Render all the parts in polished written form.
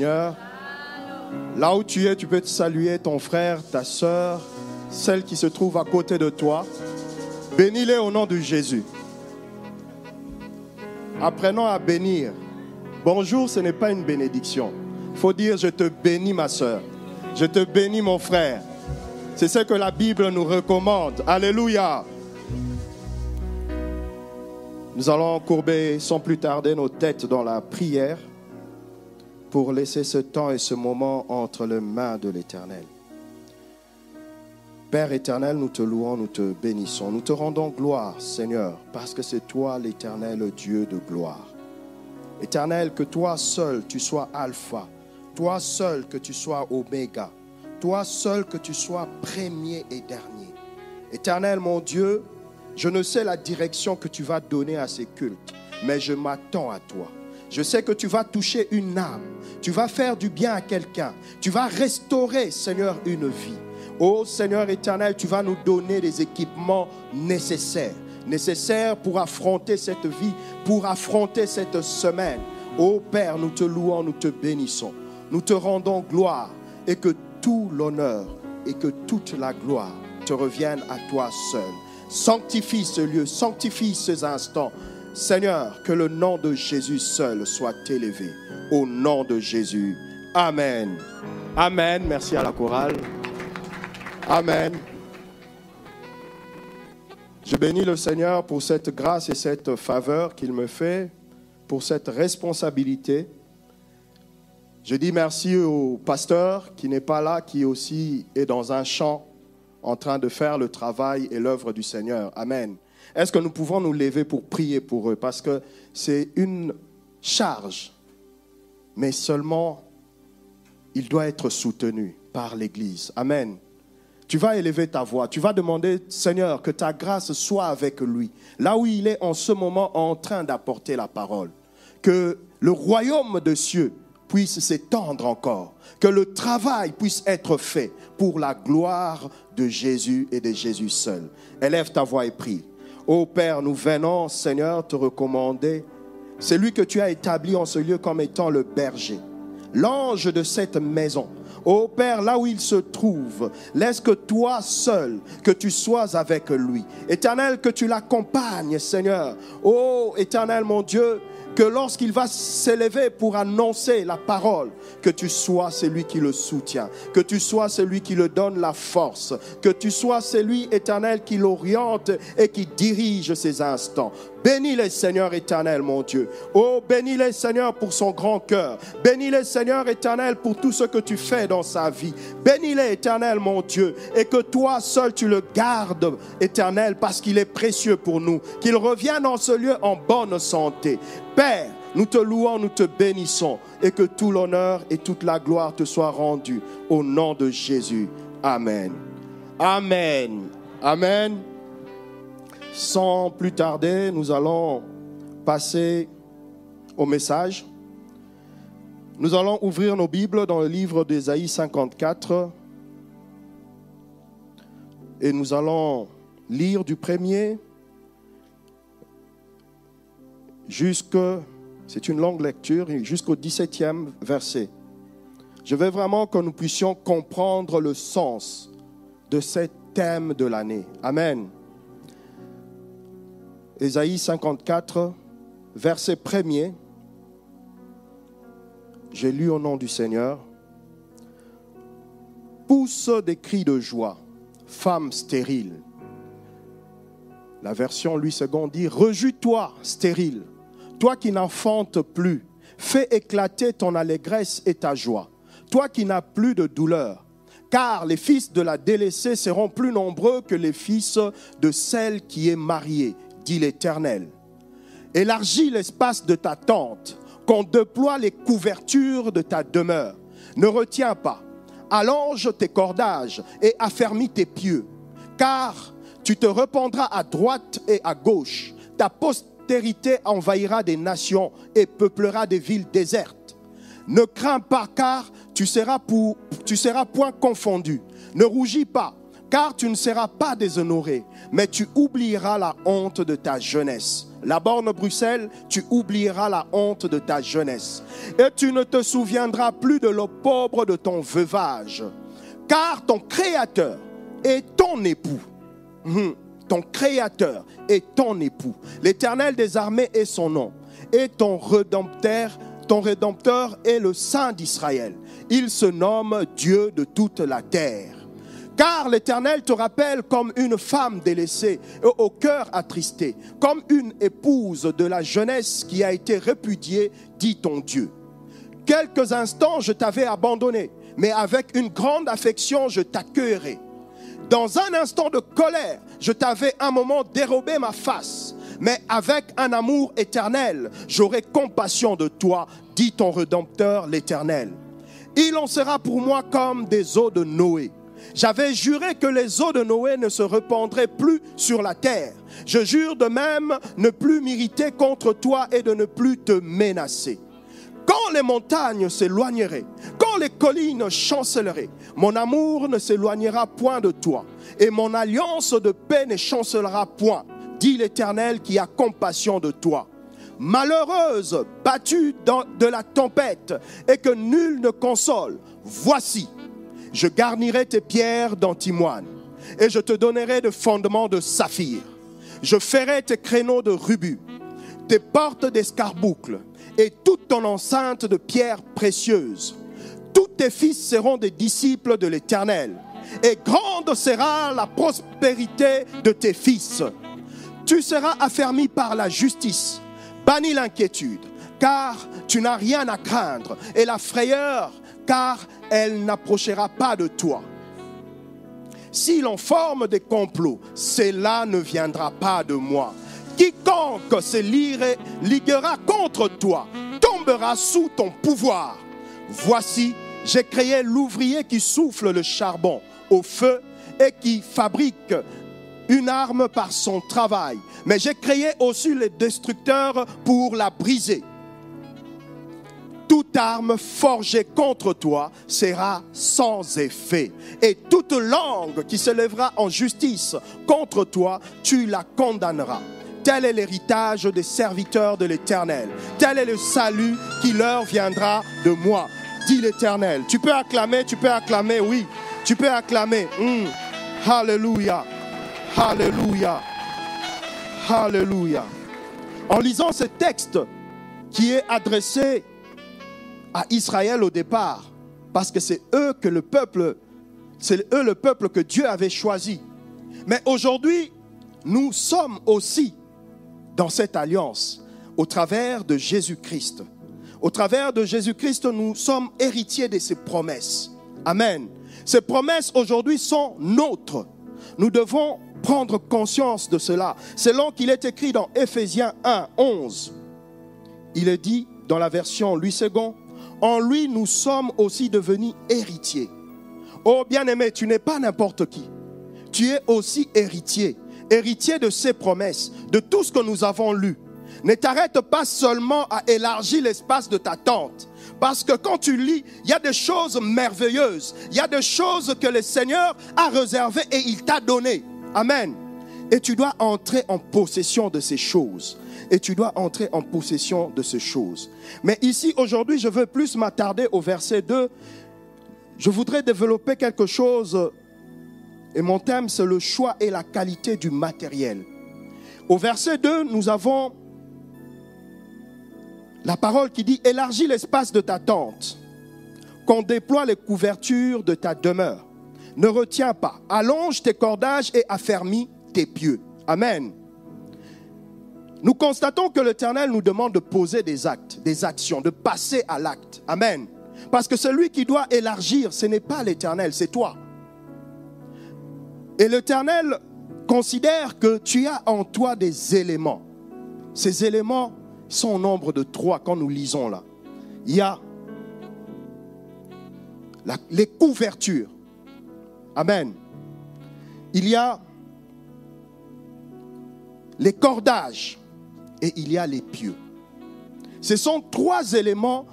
Seigneur, là où tu es, tu peux te saluer ton frère, ta soeur, celle qui se trouve à côté de toi. Bénis-les au nom de Jésus. Apprenons à bénir. Bonjour, ce n'est pas une bénédiction. Il faut dire je te bénis ma soeur. Je te bénis mon frère. C'est ce que la Bible nous recommande. Alléluia. Nous allons courber sans plus tarder nos têtes dans la prière pour laisser ce temps et ce moment entre les mains de l'Éternel. Père éternel, nous te louons, nous te bénissons. Nous te rendons gloire, Seigneur, parce que c'est toi l'Éternel Dieu de gloire. Éternel, que toi seul tu sois Alpha, toi seul que tu sois Oméga, toi seul que tu sois premier et dernier. Éternel mon Dieu, je ne sais la direction que tu vas donner à ces cultes, mais je m'attends à toi. Je sais que tu vas toucher une âme, tu vas faire du bien à quelqu'un, tu vas restaurer, Seigneur, une vie. Oh Seigneur éternel, tu vas nous donner les équipements nécessaires pour affronter cette vie, pour affronter cette semaine. Oh Père, nous te louons, nous te bénissons, nous te rendons gloire et que tout l'honneur et que toute la gloire te reviennent à toi seul. Sanctifie ce lieu, sanctifie ces instants. Seigneur, que le nom de Jésus seul soit élevé. Au nom de Jésus. Amen. Amen. Merci à la chorale. Amen. Je bénis le Seigneur pour cette grâce et cette faveur qu'il me fait, pour cette responsabilité. Je dis merci au pasteur qui n'est pas là, qui aussi est dans un champ en train de faire le travail et l'œuvre du Seigneur. Amen. Est-ce que nous pouvons nous lever pour prier pour eux? Parce que c'est une charge, mais seulement il doit être soutenu par l'Église. Amen. Tu vas élever ta voix, tu vas demander, Seigneur, que ta grâce soit avec lui, là où il est en ce moment en train d'apporter la parole. Que le royaume des cieux puisse s'étendre encore, que le travail puisse être fait pour la gloire de Jésus et de Jésus seul. Élève ta voix et prie. Ô Père, nous venons, Seigneur, te recommander. C'est lui que tu as établi en ce lieu comme étant le berger, l'ange de cette maison. Ô Père, là où il se trouve, laisse que toi seul, que tu sois avec lui. Éternel, que tu l'accompagnes, Seigneur. Ô Éternel, mon Dieu, que lorsqu'il va s'élever pour annoncer la parole, que tu sois celui qui le soutient, que tu sois celui qui le donne la force, que tu sois celui, Éternel, qui l'oriente et qui dirige ses instants. Bénis-les, Seigneur éternel, mon Dieu. Oh, bénis-les, Seigneur, pour son grand cœur. Bénis-les, Seigneur éternel, pour tout ce que tu fais dans sa vie. Bénis-les, éternel, mon Dieu. Et que toi seul, tu le gardes, éternel, parce qu'il est précieux pour nous. Qu'il revienne en ce lieu en bonne santé. Père, nous te louons, nous te bénissons. Et que tout l'honneur et toute la gloire te soient rendus. Au nom de Jésus. Amen. Amen. Amen. Sans plus tarder, nous allons passer au message. Nous allons ouvrir nos Bibles dans le livre d'Ésaïe 54 et nous allons lire du premier c'est une longue lecture, jusqu'au 17e verset. Je veux vraiment que nous puissions comprendre le sens de ce thème de l'année. Amen. Ésaïe 54, verset 1er. J'ai lu au nom du Seigneur. Pousse des cris de joie, femme stérile. La version Louis II dit, rejouis-toi, stérile, toi qui n'enfantes plus, fais éclater ton allégresse et ta joie, toi qui n'as plus de douleur. car les fils de la délaissée seront plus nombreux que les fils de celle qui est mariée, dit l'Éternel. Élargis l'espace de ta tente, qu'on déploie les couvertures de ta demeure. Ne retiens pas, allonge tes cordages et affermis tes pieux, car tu te répandras à droite et à gauche. Ta postérité envahira des nations et peuplera des villes désertes. Ne crains pas, car tu seras point confondu. Ne rougis pas, car tu ne seras pas déshonoré, mais tu oublieras la honte de ta jeunesse. La borne Bruxelles, tu oublieras la honte de ta jeunesse. Et tu ne te souviendras plus de l'opprobre de ton veuvage, car ton Créateur est ton époux. Ton Créateur est ton époux. L'Éternel des armées est son nom. Et ton Rédempteur est le Saint d'Israël. Il se nomme Dieu de toute la terre. Car l'Éternel te rappelle comme une femme délaissée et au cœur attristé, comme une épouse de la jeunesse qui a été répudiée, dit ton Dieu. Quelques instants je t'avais abandonné, mais avec une grande affection je t'accueillerai. Dans un instant de colère, je t'avais un moment dérobé ma face, mais avec un amour éternel, j'aurai compassion de toi, dit ton Rédempteur l'Éternel. Il en sera pour moi comme des eaux de Noé. J'avais juré que les eaux de Noé ne se répandraient plus sur la terre. Je jure de même ne plus m'irriter contre toi et de ne plus te menacer. Quand les montagnes s'éloigneraient, quand les collines chancelleraient, mon amour ne s'éloignera point de toi, et mon alliance de paix ne chancellera point, dit l'Éternel qui a compassion de toi. Malheureuse, battue de la tempête, et que nul ne console, voici, je garnirai tes pierres d'antimoine, et je te donnerai des fondements de saphir. Je ferai tes créneaux de rubis, tes portes d'escarboucles, et toute ton enceinte de pierres précieuses. Tous tes fils seront des disciples de l'Éternel, et grande sera la prospérité de tes fils. Tu seras affermi par la justice, bannis l'inquiétude, car tu n'as rien à craindre, et la frayeur, car elle n'approchera pas de toi. Si l'on forme des complots, cela ne viendra pas de moi. Quiconque se liguera contre toi tombera sous ton pouvoir. Voici, j'ai créé l'ouvrier qui souffle le charbon au feu et qui fabrique une arme par son travail. Mais j'ai créé aussi les destructeurs pour la briser. Toute arme forgée contre toi sera sans effet. Et toute langue qui se lèvera en justice contre toi, tu la condamneras. Tel est l'héritage des serviteurs de l'Éternel. Tel est le salut qui leur viendra de moi, dit l'Éternel. Tu peux acclamer, oui. Tu peux acclamer. Alléluia. Alléluia. Alléluia. En lisant ce texte qui est adressé à Israël au départ, parce que c'est eux le peuple que Dieu avait choisi. Mais aujourd'hui, nous sommes aussi dans cette alliance au travers de Jésus-Christ. Au travers de Jésus-Christ, nous sommes héritiers de ses promesses. Amen. Ces promesses aujourd'hui sont nôtres. Nous devons prendre conscience de cela. Selon qu'il est écrit dans Éphésiens 1, 11, il est dit dans la version Louis II, en lui nous sommes aussi devenus héritiers. Oh bien-aimé, tu n'es pas n'importe qui. Tu es aussi héritier. Héritier de ses promesses, de tout ce que nous avons lu. Ne t'arrête pas seulement à élargir l'espace de ta tente. Parce que quand tu lis, il y a des choses merveilleuses. Il y a des choses que le Seigneur a réservées et il t'a données. Amen. Et tu dois entrer en possession de ces choses. Mais ici, aujourd'hui, je veux plus m'attarder au verset 2. Je voudrais développer quelque chose. Et mon thème, c'est le choix et la qualité du matériel. Au verset 2, nous avons la parole qui dit « Élargis l'espace de ta tente, qu'on déploie les couvertures de ta demeure. Ne retiens pas, allonge tes cordages et affermis tes pieux. » Amen. Nous constatons que l'Éternel nous demande de poser des actes, des actions, de passer à l'acte. Amen. Parce que celui qui doit élargir, ce n'est pas l'Éternel, c'est toi. Et l'Éternel considère que tu as en toi des éléments. Ces éléments sont au nombre de 3 quand nous lisons là. Il y a les couvertures. Amen. Il y a les cordages et il y a les pieux. Ce sont 3 éléments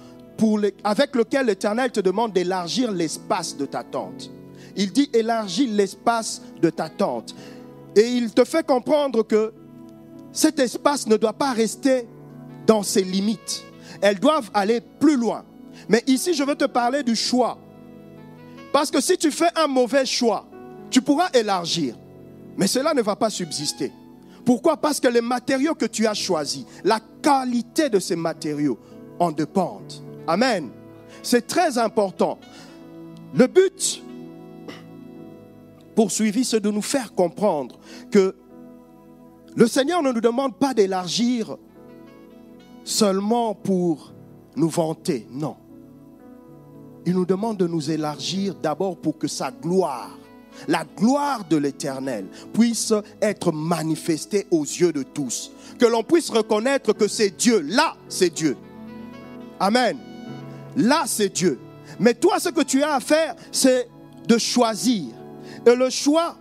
avec lesquels l'Éternel te demande d'élargir l'espace de ta tente. Il dit élargis l'espace de ta tente. Et il te fait comprendre que cet espace ne doit pas rester dans ses limites. Elles doivent aller plus loin. Mais ici, je veux te parler du choix. Parce que si tu fais un mauvais choix, tu pourras élargir. Mais cela ne va pas subsister. Pourquoi? Parce que les matériaux que tu as choisis, la qualité de ces matériaux en dépendent. Amen. C'est très important. Le but poursuivi, c'est de nous faire comprendre que le Seigneur ne nous demande pas d'élargir seulement pour nous vanter. Non. Il nous demande de nous élargir d'abord pour que sa gloire, la gloire de l'Éternel, puisse être manifestée aux yeux de tous. Que l'on puisse reconnaître que c'est Dieu. Là, c'est Dieu. Amen. Là, c'est Dieu. Mais toi, ce que tu as à faire, c'est de choisir. Et le choix,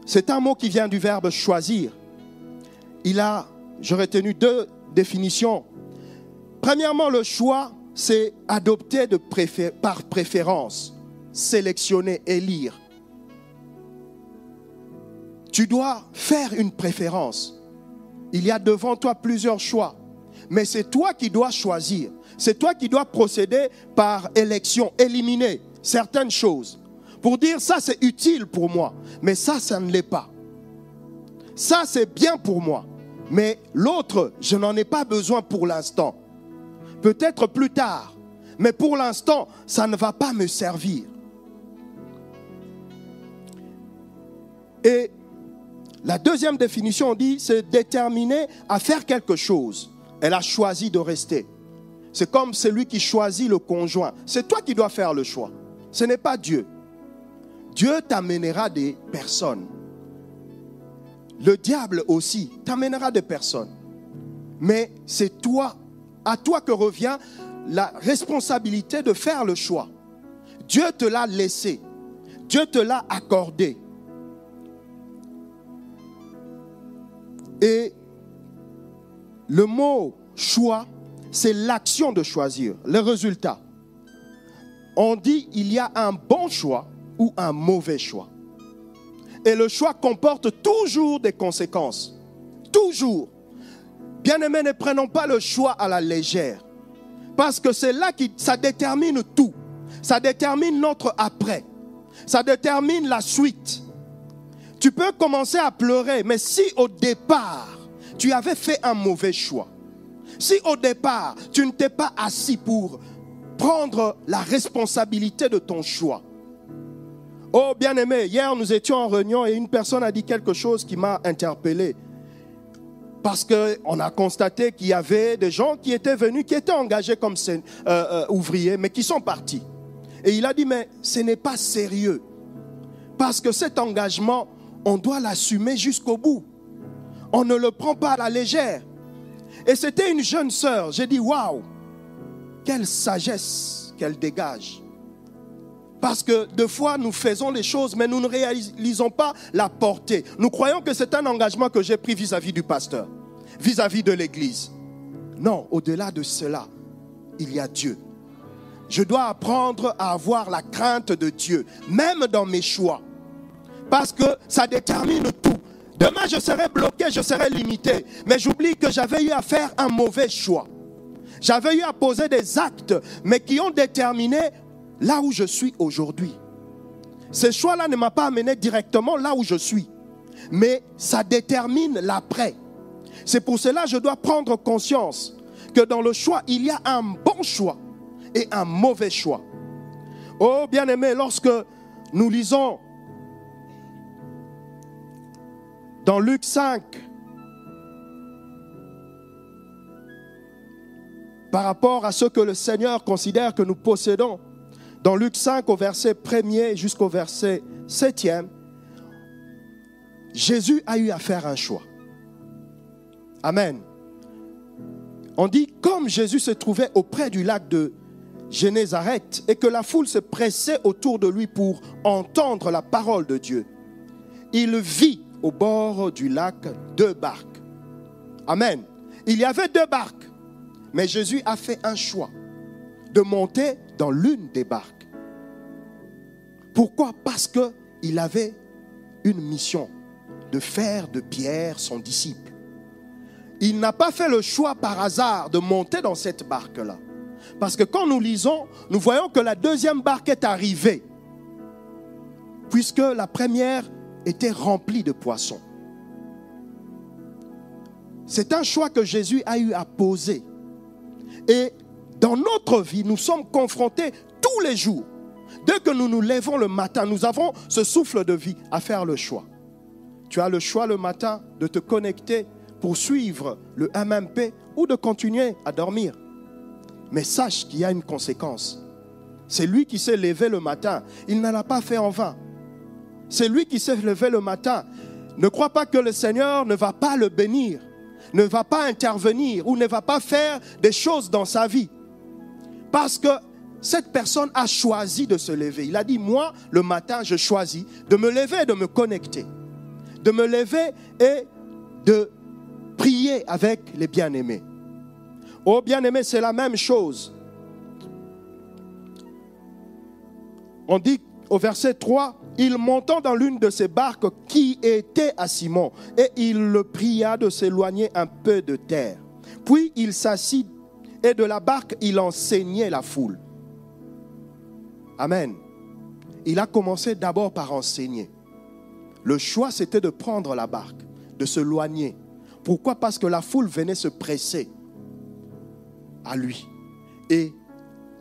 c'est un mot qui vient du verbe choisir. J'ai retenu 2 définitions. Premièrement, le choix, c'est adopter par préférence, sélectionner, élire. Tu dois faire une préférence. Il y a devant toi plusieurs choix. Mais c'est toi qui dois choisir. C'est toi qui dois procéder par élection, éliminer certaines choses. Pour dire ça c'est utile pour moi. Mais ça ne l'est pas. Ça c'est bien pour moi. Mais l'autre, je n'en ai pas besoin pour l'instant. Peut-être plus tard. Mais pour l'instant, ça ne va pas me servir. Et la deuxième définition, on dit, c'est déterminer à faire quelque chose. Elle a choisi de rester. C'est comme celui qui choisit le conjoint. C'est toi qui dois faire le choix. Ce n'est pas Dieu. Dieu t'amènera des personnes. Le diable aussi t'amènera des personnes. Mais c'est toi, à toi que revient la responsabilité de faire le choix. Dieu te l'a laissé. Dieu te l'a accordé. Et le mot choix, c'est l'action de choisir, le résultat. On dit il y a un bon choix ou un mauvais choix. Et le choix comporte toujours des conséquences. Toujours. Bien-aimés, ne prenons pas le choix à la légère. Parce que c'est là que ça détermine tout. Ça détermine notre après. Ça détermine la suite. Tu peux commencer à pleurer, mais si au départ, tu avais fait un mauvais choix, si au départ, tu ne t'es pas assis pour prendre la responsabilité de ton choix. Oh bien-aimé, hier nous étions en réunion et une personne a dit quelque chose qui m'a interpellé. Parce qu'on a constaté qu'il y avait des gens qui étaient venus, qui étaient engagés comme ouvriers, mais qui sont partis. Et il a dit, mais ce n'est pas sérieux. Parce que cet engagement, on doit l'assumer jusqu'au bout. On ne le prend pas à la légère. Et c'était une jeune sœur. J'ai dit, waouh, quelle sagesse qu'elle dégage. Parce que des fois, nous faisons les choses, mais nous ne réalisons pas la portée. Nous croyons que c'est un engagement que j'ai pris vis-à-vis du pasteur, vis-à-vis de l'église. Non, au-delà de cela, il y a Dieu. Je dois apprendre à avoir la crainte de Dieu, même dans mes choix. Parce que ça détermine tout. Demain, je serai bloqué, je serai limité. Mais j'oublie que j'avais eu à faire un mauvais choix. J'avais eu à poser des actes, mais qui ont déterminé là où je suis aujourd'hui. Ce choix-là ne m'a pas amené directement là où je suis. Mais ça détermine l'après. C'est pour cela que je dois prendre conscience que dans le choix, il y a un bon choix et un mauvais choix. Oh bien-aimé, lorsque nous lisons dans Luc 5, par rapport à ce que le Seigneur considère que nous possédons. Dans Luc 5, au verset 1er jusqu'au verset 7e, Jésus a eu à faire un choix. Amen. On dit, comme Jésus se trouvait auprès du lac de Génézareth et que la foule se pressait autour de lui pour entendre la parole de Dieu, il vit au bord du lac 2 barques. Amen. Il y avait 2 barques, mais Jésus a fait un choix de monter dans l'une des barques. Pourquoi? Parce qu'il avait une mission de faire de Pierre son disciple. Il n'a pas fait le choix par hasard de monter dans cette barque-là. Parce que quand nous lisons, nous voyons que la 2e barque est arrivée, puisque la première était remplie de poissons. C'est un choix que Jésus a eu à poser. Et dans notre vie, nous sommes confrontés tous les jours. Dès que nous nous levons le matin, nous avons ce souffle de vie à faire le choix. Tu as le choix le matin de te connecter pour suivre le MMP ou de continuer à dormir. Mais sache qu'il y a une conséquence. C'est lui qui s'est levé le matin. Il ne l'a pas fait en vain. C'est lui qui s'est levé le matin. Ne crois pas que le Seigneur ne va pas le bénir, ne va pas intervenir ou ne va pas faire des choses dans sa vie. Parce que cette personne a choisi de se lever. Il a dit, moi, le matin, je choisis de me lever et de me connecter. De me lever et de prier avec les bien-aimés. Oh, bien-aimés, c'est la même chose. On dit au verset 3, il montant dans l'une de ces barques qui était à Simon, et il le pria de s'éloigner un peu de terre. Puis il s'assit, et de la barque, il enseignait la foule. Amen. Il a commencé d'abord par enseigner. Le choix, c'était de prendre la barque, de s'éloigner. Pourquoi? Parce que la foule venait se presser à lui. Et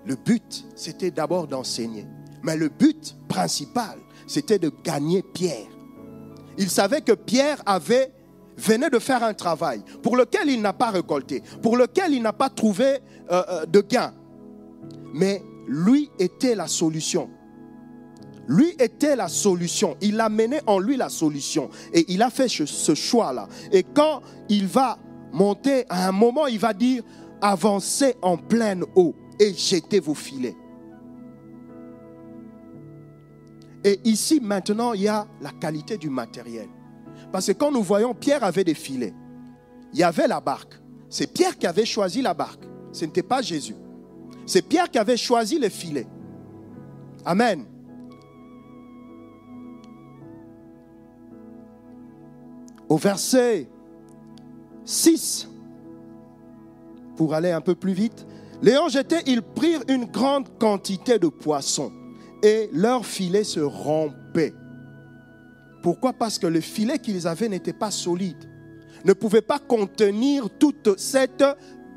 le but, c'était d'abord d'enseigner. Mais le but principal, c'était de gagner Pierre. Il savait que Pierre venait de faire un travail pour lequel il n'a pas récolté, pour lequel il n'a pas trouvé de gain. Mais lui était la solution. Lui était la solution. Il a mené en lui la solution. Et il a fait ce choix-là. Et quand il va monter, à un moment, il va dire, avancez en pleine eau et jetez vos filets. Et ici, maintenant, il y a la qualité du matériel. Parce que quand nous voyons, Pierre avait des filets. Il y avait la barque. C'est Pierre qui avait choisi la barque. Ce n'était pas Jésus. C'est Pierre qui avait choisi les filets. Amen. Au verset 6, pour aller un peu plus vite, l'ayant jeté, ils prirent une grande quantité de poissons et leur filet se rompait. Pourquoi? Parce que le filet qu'ils avaient n'était pas solide, ne pouvait pas contenir toute cette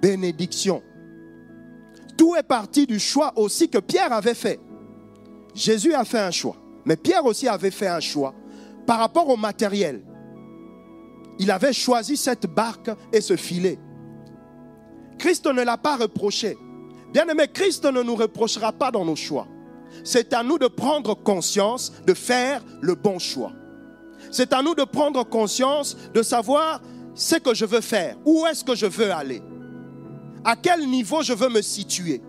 bénédiction. Tout est parti du choix aussi que Pierre avait fait. Jésus a fait un choix, mais Pierre aussi avait fait un choix par rapport au matériel. Il avait choisi cette barque et ce filet. Christ ne l'a pas reproché. Bien-aimé, Christ ne nous reprochera pas dans nos choix. C'est à nous de prendre conscience de faire le bon choix. C'est à nous de prendre conscience de savoir ce que je veux faire. Où est-ce que je veux aller? À quel niveau je veux me situer?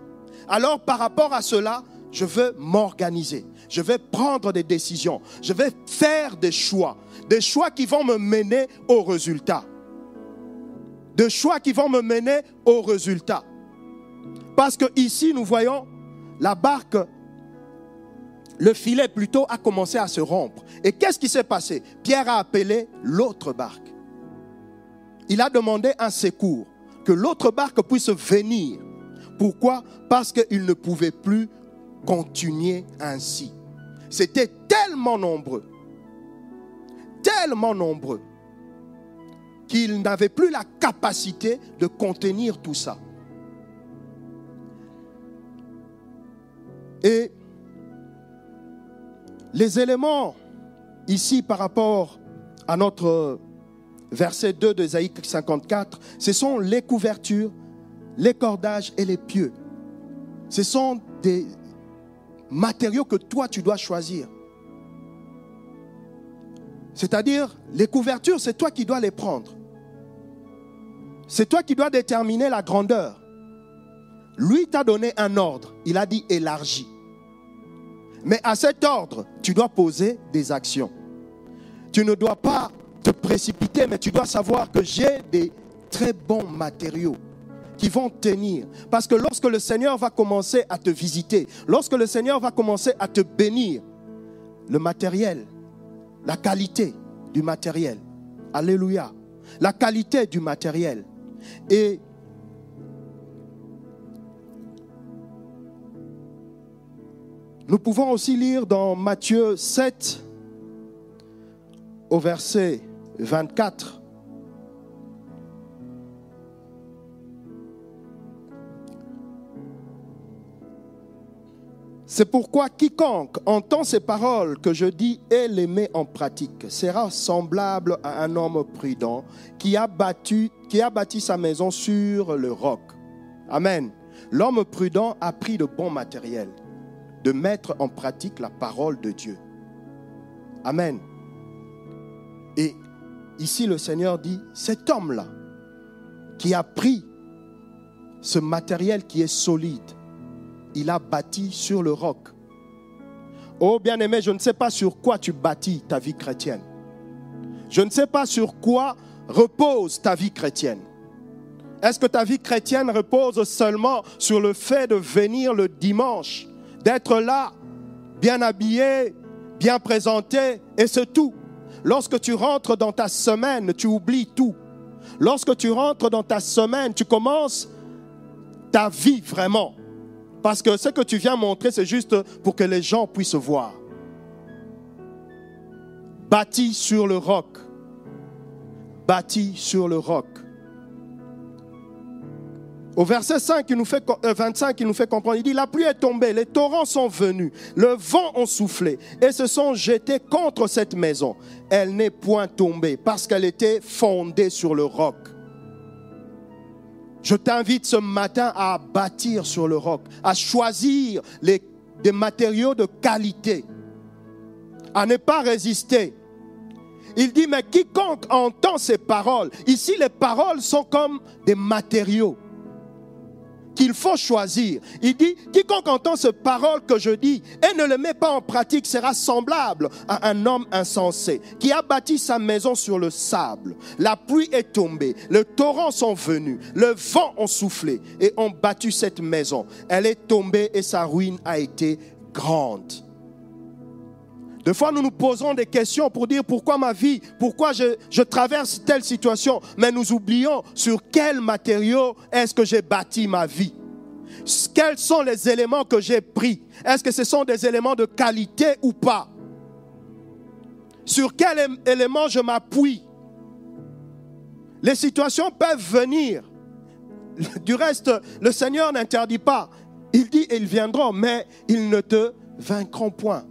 Alors, par rapport à cela, je veux m'organiser. Je vais prendre des décisions. Je vais faire des choix. Des choix qui vont me mener au résultat. Des choix qui vont me mener au résultat. Parce que ici, nous voyons la barque, le filet plutôt a commencé à se rompre. Et qu'est-ce qui s'est passé? Pierre a appelé l'autre barque. Il a demandé un secours, que l'autre barque puisse venir. Pourquoi? Parce qu'il ne pouvait plus continuer ainsi. C'était tellement nombreux qu'il n'avait plus la capacité de contenir tout ça. Et les éléments ici par rapport à notre verset 2 d'Ésaïe 54, ce sont les couvertures, les cordages et les pieux. Ce sont des matériaux que toi, tu dois choisir. C'est-à-dire, les couvertures, c'est toi qui dois les prendre. C'est toi qui dois déterminer la grandeur. Lui t'a donné un ordre. Il a dit élargi. Mais à cet ordre, tu dois poser des actions. Tu ne dois pas te précipiter, mais tu dois savoir que j'ai des très bons matériaux qui vont tenir. Parce que lorsque le Seigneur va commencer à te visiter, lorsque le Seigneur va commencer à te bénir, le matériel, la qualité du matériel, alléluia, la qualité du matériel. Et nous pouvons aussi lire dans Matthieu 7, au verset 24. C'est pourquoi quiconque entend ces paroles que je dis et les met en pratique sera semblable à un homme prudent qui a bâti sa maison sur le roc. Amen. L'homme prudent a pris de bons matériels, de mettre en pratique la parole de Dieu. Amen. Et ici le Seigneur dit, cet homme-là qui a pris ce matériel qui est solide, il a bâti sur le roc. Oh bien-aimé, je ne sais pas sur quoi tu bâtis ta vie chrétienne. Je ne sais pas sur quoi repose ta vie chrétienne. Est-ce que ta vie chrétienne repose seulement sur le fait de venir le dimanche, d'être là, bien habillé, bien présenté, et c'est tout? Lorsque tu rentres dans ta semaine, tu oublies tout. Lorsque tu rentres dans ta semaine, tu commences ta vie vraiment. Parce que ce que tu viens montrer, c'est juste pour que les gens puissent voir. Bâti sur le roc. Bâti sur le roc. Au verset 25, il nous fait comprendre, il dit, la pluie est tombée, les torrents sont venus, le vent a soufflé et se sont jetés contre cette maison. Elle n'est point tombée parce qu'elle était fondée sur le roc. Je t'invite ce matin à bâtir sur le roc, à choisir des matériaux de qualité, à ne pas résister. Il dit, mais quiconque entend ces paroles, ici les paroles sont comme des matériaux qu'il faut choisir. Il dit, quiconque entend ces paroles que je dis et ne les met pas en pratique sera semblable à un homme insensé qui a bâti sa maison sur le sable. La pluie est tombée, les torrents sont venus, le vent a soufflé et ont battu cette maison. Elle est tombée et sa ruine a été grande. Des fois, nous nous posons des questions pour dire pourquoi ma vie, pourquoi je traverse telle situation, mais nous oublions sur quels matériaux est-ce que j'ai bâti ma vie. Quels sont les éléments que j'ai pris? Est-ce que ce sont des éléments de qualité ou pas? Sur quel élément je m'appuie? Les situations peuvent venir. Du reste, le Seigneur n'interdit pas. Il dit, ils viendront, mais ils ne te vaincront point.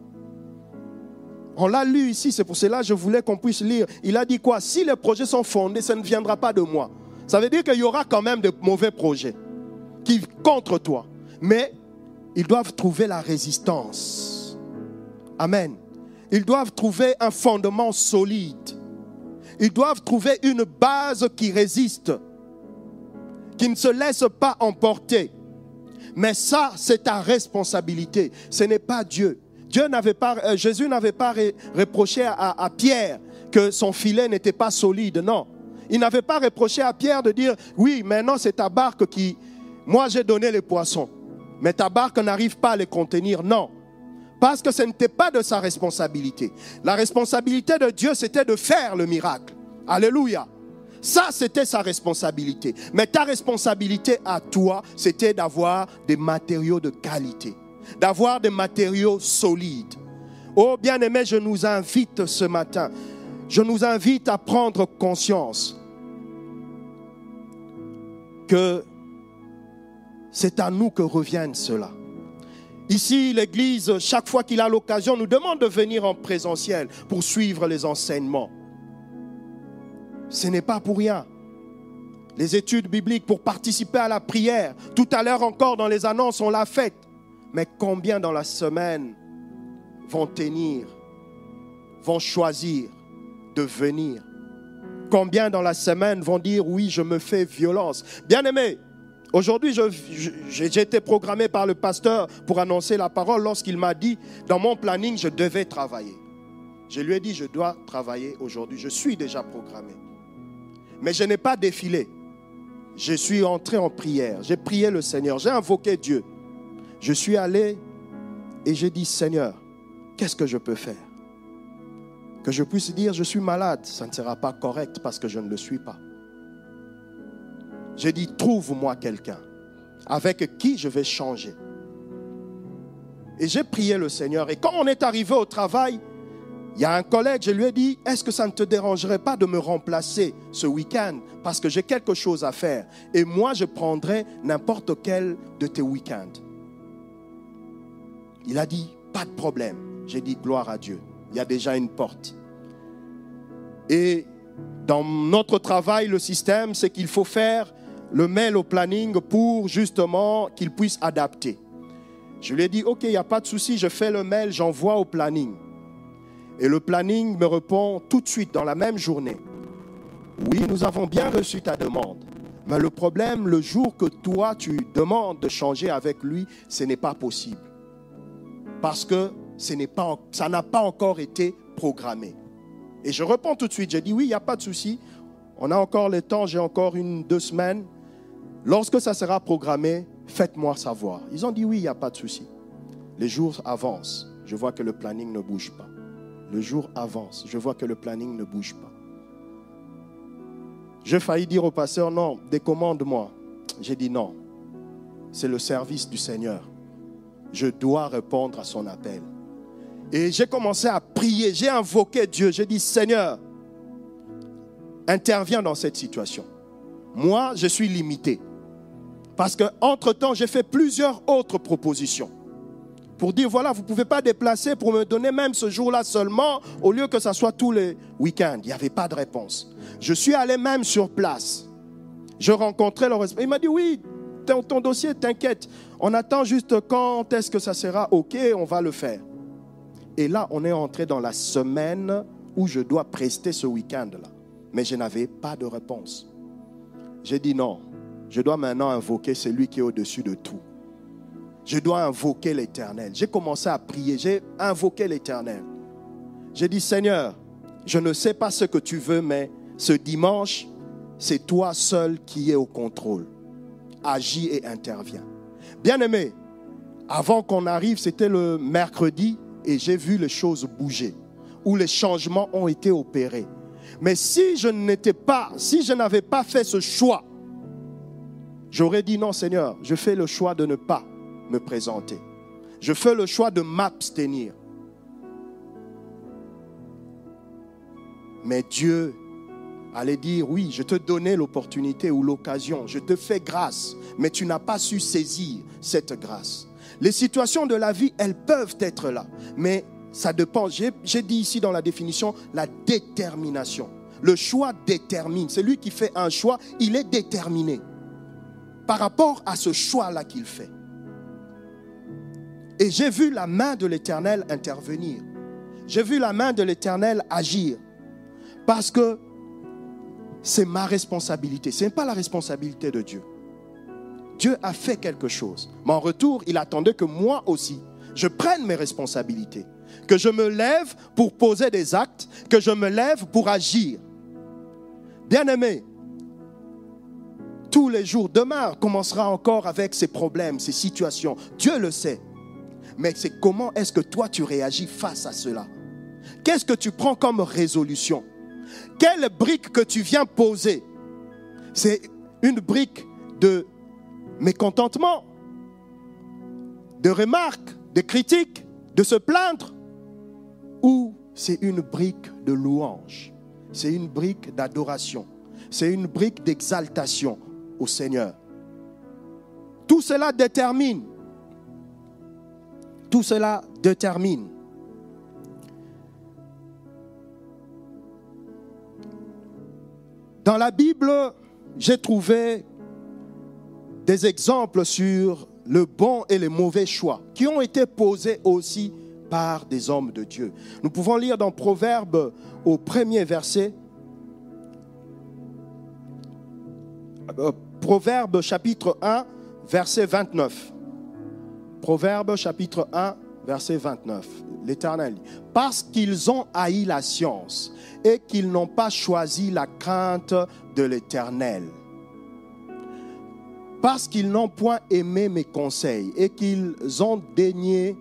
On l'a lu ici, c'est pour cela que je voulais qu'on puisse lire. Il a dit quoi? Si les projets sont fondés, ça ne viendra pas de moi. Ça veut dire qu'il y aura quand même de mauvais projets qui contre toi. Mais ils doivent trouver la résistance. Amen. Ils doivent trouver un fondement solide. Ils doivent trouver une base qui résiste, qui ne se laisse pas emporter. Mais ça, c'est ta responsabilité. Ce n'est pas Dieu. Jésus n'avait pas reproché à Pierre que son filet n'était pas solide, non. Il n'avait pas reproché à Pierre de dire, oui, maintenant c'est ta barque qui... Moi j'ai donné les poissons, mais ta barque n'arrive pas à les contenir, non. Parce que ce n'était pas de sa responsabilité. La responsabilité de Dieu, c'était de faire le miracle. Alléluia. Ça, c'était sa responsabilité. Mais ta responsabilité à toi, c'était d'avoir des matériaux de qualité. D'avoir des matériaux solides. Oh bien-aimés, je nous invite ce matin, je nous invite à prendre conscience que c'est à nous que reviennent cela. Ici, l'Église, chaque fois qu'il a l'occasion, nous demande de venir en présentiel pour suivre les enseignements. Ce n'est pas pour rien. les études bibliques, pour participer à la prière. Tout à l'heure encore dans les annonces, on l'a fait. Mais combien dans la semaine vont tenir, vont choisir de venir? Combien dans la semaine vont dire oui, je me fais violence? Bien-aimé, aujourd'hui, j'ai été programmé par le pasteur pour annoncer la parole lorsqu'il m'a dit, dans mon planning, je devais travailler. Je lui ai dit, je dois travailler aujourd'hui. Je suis déjà programmé. Mais je n'ai pas défilé. Je suis entré en prière. J'ai prié le Seigneur. J'ai invoqué Dieu. Je suis allé et j'ai dit, Seigneur, qu'est-ce que je peux faire? Que je puisse dire, je suis malade, ça ne sera pas correct parce que je ne le suis pas. J'ai dit, trouve-moi quelqu'un avec qui je vais changer. Et j'ai prié le Seigneur. Et quand on est arrivé au travail, il y a un collègue, je lui ai dit, est-ce que ça ne te dérangerait pas de me remplacer ce week-end? Parce que j'ai quelque chose à faire. Et moi, je prendrai n'importe quel de tes week-ends. Il a dit, pas de problème. J'ai dit, gloire à Dieu. Il y a déjà une porte. Et dans notre travail, le système, c'est qu'il faut faire le mail au planning pour justement qu'il puisse adapter. Je lui ai dit, ok, il n'y a pas de souci, je fais le mail, j'envoie au planning. Et le planning me répond tout de suite dans la même journée. Oui, nous avons bien reçu ta demande. Mais le problème, le jour que toi, tu demandes de changer avec lui, ce n'est pas possible. Parce que ça n'a pas encore été programmé. Et je réponds tout de suite, j'ai dit oui, il n'y a pas de souci. On a encore le temps, j'ai encore 2 semaines. Lorsque ça sera programmé, faites-moi savoir. Ils ont dit oui, il n'y a pas de souci. Les jours avancent, je vois que le planning ne bouge pas. Le jour avance, je vois que le planning ne bouge pas. J'ai failli dire au pasteur, non, décommande-moi. J'ai dit non, c'est le service du Seigneur. Je dois répondre à son appel. Et j'ai commencé à prier, j'ai invoqué Dieu. J'ai dit, Seigneur, interviens dans cette situation. Moi, je suis limité. Parce qu'entre-temps, j'ai fait plusieurs autres propositions. Pour dire, voilà, vous ne pouvez pas déplacer pour me donner même ce jour-là seulement, au lieu que ça soit tous les week-ends. Il n'y avait pas de réponse. Je suis allé même sur place. Je rencontrais le responsable. Il m'a dit, oui, ton dossier, t'inquiète. On attend juste quand est-ce que ça sera OK, on va le faire. Et là, on est entré dans la semaine où je dois prester ce week-end-là. Mais je n'avais pas de réponse. J'ai dit non, je dois maintenant invoquer celui qui est au-dessus de tout. Je dois invoquer l'Éternel. J'ai commencé à prier, j'ai invoqué l'Éternel. J'ai dit, Seigneur, je ne sais pas ce que tu veux, mais ce dimanche, c'est toi seul qui es au contrôle. Agis et interviens. Bien-aimé, avant qu'on arrive, c'était le mercredi et j'ai vu les choses bouger, où les changements ont été opérés. Mais si je n'avais pas fait ce choix, j'aurais dit non Seigneur, je fais le choix de ne pas me présenter. Je fais le choix de m'abstenir. Mais Dieu allait dire, oui, je te donnais l'opportunité ou l'occasion, je te fais grâce, mais tu n'as pas su saisir cette grâce. Les situations de la vie, elles peuvent être là, mais ça dépend. J'ai dit ici dans la définition, la détermination. Le choix détermine. Celui qui fait un choix, il est déterminé par rapport à ce choix-là qu'il fait. Et j'ai vu la main de l'Éternel intervenir. J'ai vu la main de l'Éternel agir. Parce que c'est ma responsabilité. Ce n'est pas la responsabilité de Dieu. Dieu a fait quelque chose. Mais en retour, il attendait que moi aussi, je prenne mes responsabilités. Que je me lève pour poser des actes. Que je me lève pour agir. Bien-aimé, tous les jours, demain commencera encore avec ses problèmes, ses situations. Dieu le sait. Mais c'est comment est-ce que toi tu réagis face à cela? Qu'est-ce que tu prends comme résolution? Quelle brique que tu viens poser? C'est une brique de mécontentement, de remarques, de critiques, de se plaindre? Ou c'est une brique de louange? C'est une brique d'adoration? C'est une brique d'exaltation au Seigneur? Tout cela détermine. Tout cela détermine. Dans la Bible, j'ai trouvé des exemples sur le bon et le mauvais choix qui ont été posés aussi par des hommes de Dieu. Nous pouvons lire dans Proverbes au premier verset, Proverbes chapitre 1, verset 29. Proverbes chapitre 1, verset 29. L'Éternel dit, parce qu'ils ont haï la science et qu'ils n'ont pas choisi la crainte de l'Éternel. Parce qu'ils n'ont point aimé mes conseils et qu'ils ont dégaigné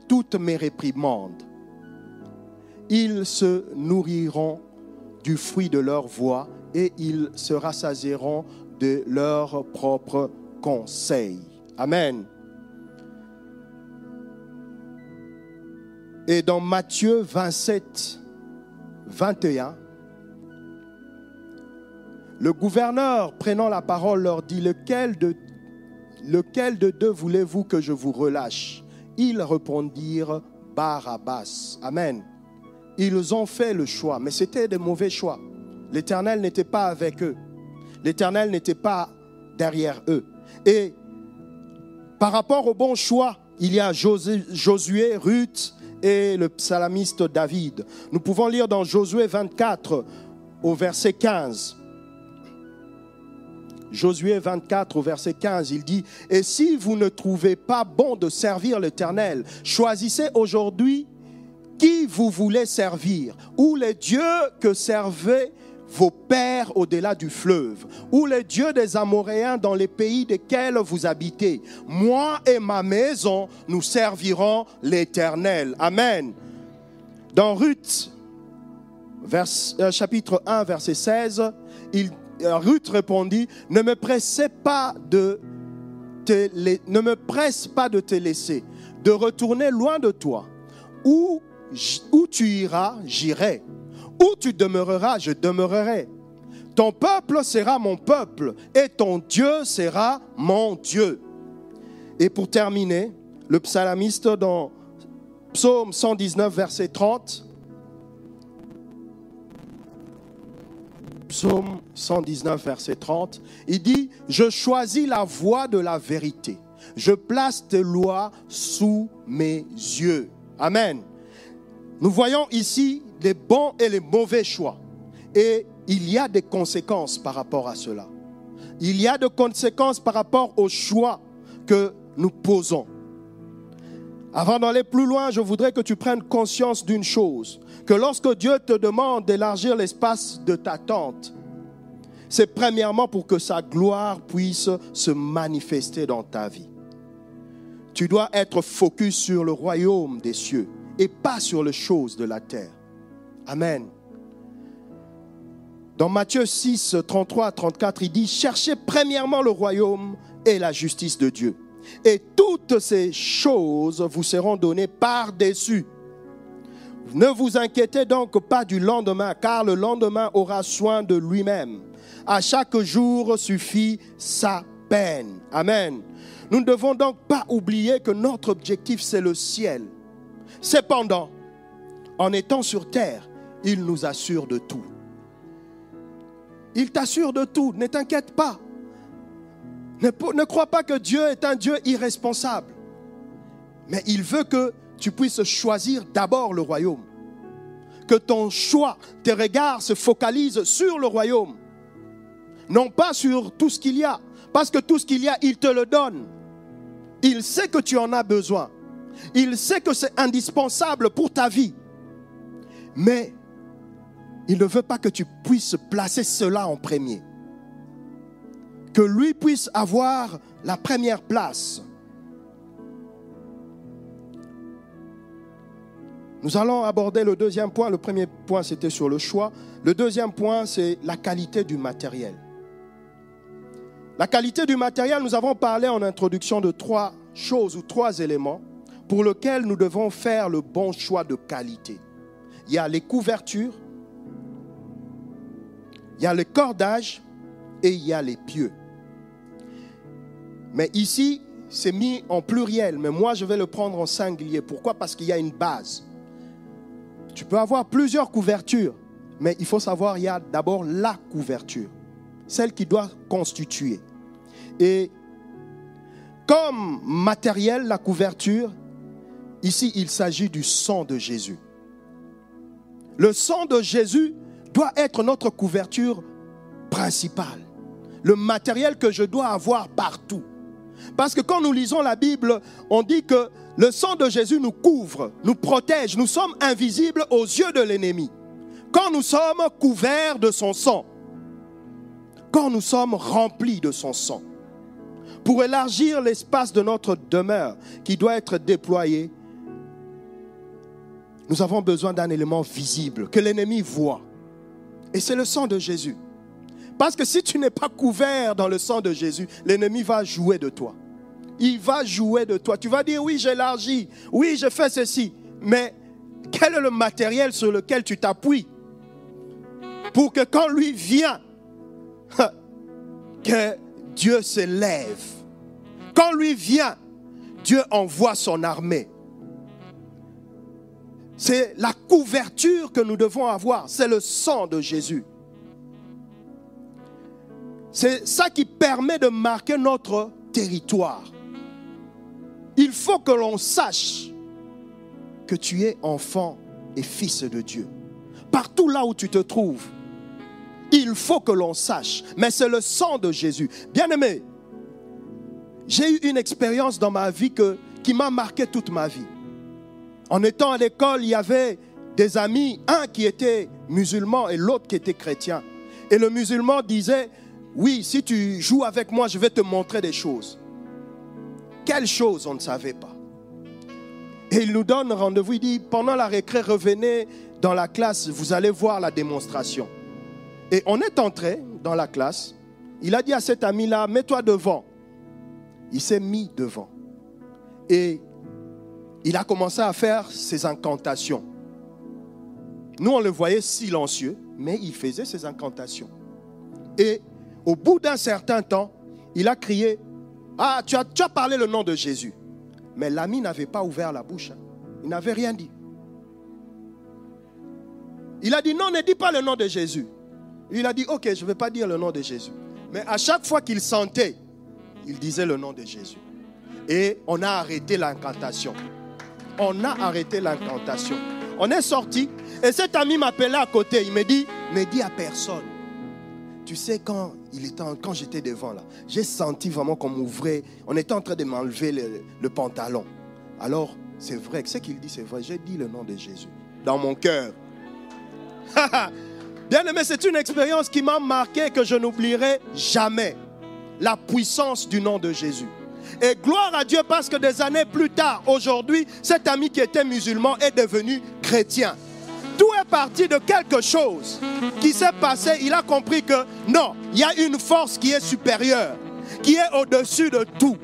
toutes mes réprimandes. Ils se nourriront du fruit de leur voix et ils se rassasieront de leurs propres conseils. Amen. Et dans Matthieu 27, 21, le gouverneur, prenant la parole, leur dit, lequel de deux voulez-vous que je vous relâche? Ils répondirent, Barabbas. Amen. Ils ont fait le choix, mais c'était des mauvais choix. L'Éternel n'était pas avec eux. L'Éternel n'était pas derrière eux. Et par rapport au bon choix, il y a Josué, Ruth et le psalamiste David. Nous pouvons lire dans Josué 24 au verset 15. Josué 24 au verset 15, il dit, « Et si vous ne trouvez pas bon de servir l'Éternel, choisissez aujourd'hui qui vous voulez servir, ou les dieux que servaient vos pères au-delà du fleuve, ou les dieux des Amoréens dans les pays desquels vous habitez. Moi et ma maison, nous servirons l'Éternel. » Amen. Dans Ruth, chapitre 1, verset 16, Ruth répondit, ne me presse pas de te laisser, de retourner loin de toi. Où tu iras, j'irai. Où tu demeureras, je demeurerai. Ton peuple sera mon peuple et ton Dieu sera mon Dieu. Et pour terminer, le psalamiste dans Psaume 119, verset 30, Psaume 119, verset 30, il dit, « Je choisis la voie de la vérité. Je place tes lois sous mes yeux. » Amen. Nous voyons ici les bons et les mauvais choix. Et il y a des conséquences par rapport à cela. Il y a des conséquences par rapport aux choix que nous posons. Avant d'aller plus loin, je voudrais que tu prennes conscience d'une chose, que lorsque Dieu te demande d'élargir l'espace de ta tente, c'est premièrement pour que sa gloire puisse se manifester dans ta vie. Tu dois être focus sur le royaume des cieux et pas sur les choses de la terre. Amen. Dans Matthieu 6, 33 à 34, il dit, « Cherchez premièrement le royaume et la justice de Dieu. Et toutes ces choses vous seront données par-dessus. Ne vous inquiétez donc pas du lendemain, car le lendemain aura soin de lui-même. À chaque jour suffit sa peine. » Amen. Nous ne devons donc pas oublier que notre objectif, c'est le ciel. Cependant, en étant sur terre, il nous assure de tout. Il t'assure de tout, ne t'inquiète pas. Ne crois pas que Dieu est un Dieu irresponsable. Mais il veut que tu puisses choisir d'abord le royaume. Que ton choix, tes regards se focalisent sur le royaume. Non pas sur tout ce qu'il y a. Parce que tout ce qu'il y a, il te le donne. Il sait que tu en as besoin. Il sait que c'est indispensable pour ta vie. Mais il ne veut pas que tu puisses placer cela en premier. Que lui puisse avoir la première place. Nous allons aborder le deuxième point. Le premier point, c'était sur le choix. Le deuxième point, c'est la qualité du matériel. La qualité du matériel, nous avons parlé en introduction de 3 choses ou 3 éléments pour lesquels nous devons faire le bon choix de qualité. Il y a les couvertures, il y a le cordage et il y a les pieux. Mais ici, c'est mis en pluriel, mais moi je vais le prendre en singulier. Pourquoi? Parce qu'il y a une base. Tu peux avoir plusieurs couvertures, Mais il faut savoir, il y a d'abord la couverture, celle qui doit constituer. Et comme matériel, la couverture, ici, il s'agit du sang de Jésus. Le sang de Jésus doit être notre couverture principale. Le matériel que je dois avoir partout. Parce que quand nous lisons la Bible, on dit que le sang de Jésus nous couvre, nous protège. Nous sommes invisibles aux yeux de l'ennemi. Quand nous sommes couverts de son sang, quand nous sommes remplis de son sang, pour élargir l'espace de notre demeure qui doit être déployé, nous avons besoin d'un élément visible que l'ennemi voit. Et c'est le sang de Jésus. Parce que si tu n'es pas couvert dans le sang de Jésus, l'ennemi va jouer de toi. Il va jouer de toi. Tu vas dire, oui, j'élargis, oui, je fais ceci. Mais quel est le matériel sur lequel tu t'appuies pour que quand lui vient, que Dieu s'élève. Quand lui vient, Dieu envoie son armée. C'est la couverture que nous devons avoir. C'est le sang de Jésus. C'est ça qui permet de marquer notre territoire. Il faut que l'on sache que tu es enfant et fils de Dieu. Partout là où tu te trouves, il faut que l'on sache. Mais c'est le sang de Jésus. Bien-aimé, j'ai eu une expérience dans ma vie qui m'a marqué toute ma vie. En étant à l'école, il y avait des amis, un qui était musulman et l'autre qui était chrétien. Et le musulman disait, oui, si tu joues avec moi, je vais te montrer des choses. Quelles choses, on ne savait pas. Et il nous donne rendez-vous, il dit, pendant la récré, revenez dans la classe, vous allez voir la démonstration. Et on est entré dans la classe, il a dit à cet ami-là, mets-toi devant. Il s'est mis devant. Et il a commencé à faire ses incantations. Nous, on le voyait silencieux, mais il faisait ses incantations. Et au bout d'un certain temps, il a crié, ah, tu as parlé le nom de Jésus. Mais l'ami n'avait pas ouvert la bouche. Il n'avait rien dit. Il a dit, non, ne dis pas le nom de Jésus. Il a dit, ok, je ne vais pas dire le nom de Jésus. Mais à chaque fois qu'il sentait, il disait le nom de Jésus. Et on a arrêté l'incantation. On a arrêté l'incantation. On est sorti et cet ami m'appelait à côté. Il me dit, ne dis à personne. Tu sais, quand j'étais devant là, j'ai senti vraiment qu'on m'ouvrait. On était en train de m'enlever le pantalon. Alors, c'est vrai, ce qu'il dit, c'est vrai. J'ai dit le nom de Jésus dans mon cœur. Bien aimé, c'est une expérience qui m'a marqué, que je n'oublierai jamais. La puissance du nom de Jésus. Et gloire à Dieu parce que des années plus tard, aujourd'hui, cet ami qui était musulman est devenu chrétien. Tout est parti de quelque chose qui s'est passé. Il a compris que non, il y a une force qui est supérieure, qui est au-dessus de tout.